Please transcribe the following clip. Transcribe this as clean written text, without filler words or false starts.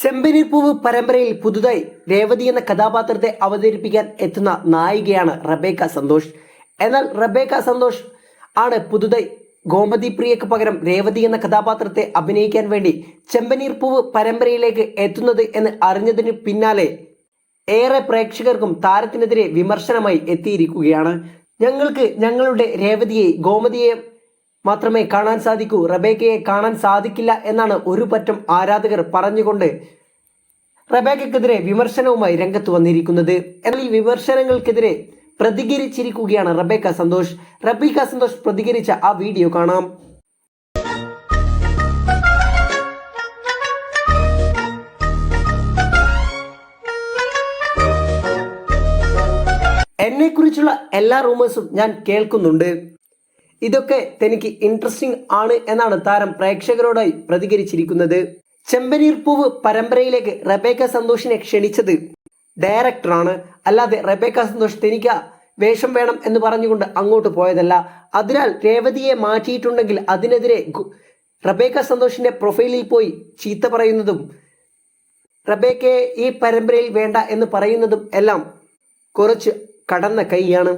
ചെമ്പനീർ പൂവ് പരമ്പരയിൽ പുതുതായി രേവതി എന്ന കഥാപാത്രത്തെ അവതരിപ്പിക്കാൻ എത്തുന്ന നായികയാണ് റബേക്ക സന്തോഷ്. എന്നാൽ റബേക്ക സന്തോഷ് ആണ് പുതുതായി ഗോമതി പ്രിയക്ക് പകരം രേവതി എന്ന കഥാപാത്രത്തെ അഭിനയിക്കാൻ വേണ്ടി ചെമ്പനീർ പൂവ് പരമ്പരയിലേക്ക് എത്തുന്നത് എന്ന് അറിഞ്ഞതിന് പിന്നാലെ ഏറെ പ്രേക്ഷകർക്കും താരത്തിനെതിരെ വിമർശനമായി എത്തിയിരിക്കുകയാണ്. ഞങ്ങൾക്ക് ഞങ്ങളുടെ രേവതിയെ ഗോമതിയെ മാത്രമേ കാണാൻ സാധിക്കൂ, റബേക്കയെ കാണാൻ സാധിക്കില്ല എന്നാണ് ഒരു പറ്റം ആരാധകർ പറഞ്ഞുകൊണ്ട് റബേക്കയ്ക്കെതിരെ വിമർശനവുമായി രംഗത്ത് വന്നിരിക്കുന്നത്. എന്നാൽ ഈ വിമർശനങ്ങൾക്കെതിരെ പ്രതികരിച്ചിരിക്കുകയാണ് റബേക്ക സന്തോഷ്. റബേക്ക സന്തോഷ് പ്രതികരിച്ച ആ വീഡിയോ കാണാം. എന്നെക്കുറിച്ചുള്ള എല്ലാ റൂമേഴ്സും ഞാൻ കേൾക്കുന്നുണ്ട്. ഇതൊക്കെ തനിക്ക് ഇൻട്രസ്റ്റിംഗ് ആണ് എന്നാണ് താരം പ്രേക്ഷകരോടായി പ്രതികരിച്ചിരിക്കുന്നത്. ചെമ്പനീർ പൂവ് പരമ്പരയിലേക്ക് റബേക്ക സന്തോഷിനെ ക്ഷണിച്ചത് ഡയറക്ടറാണ്, അല്ലാതെ റബേക്ക സന്തോഷ് തനിക്ക് വേഷം വേണം എന്ന് പറഞ്ഞുകൊണ്ട് അങ്ങോട്ട് പോയതല്ല. അതിനാൽ രേവതിയെ മാറ്റിയിട്ടുണ്ടെങ്കിൽ അതിനെതിരെ റബേക്ക സന്തോഷിന്റെ പ്രൊഫൈലിൽ പോയി ചീത്ത പറയുന്നതും റബേക്കയെ ഈ പരമ്പരയിൽ വേണ്ട എന്ന് പറയുന്നതും എല്ലാം കുറച്ച് കടന്ന കൈയാണ്.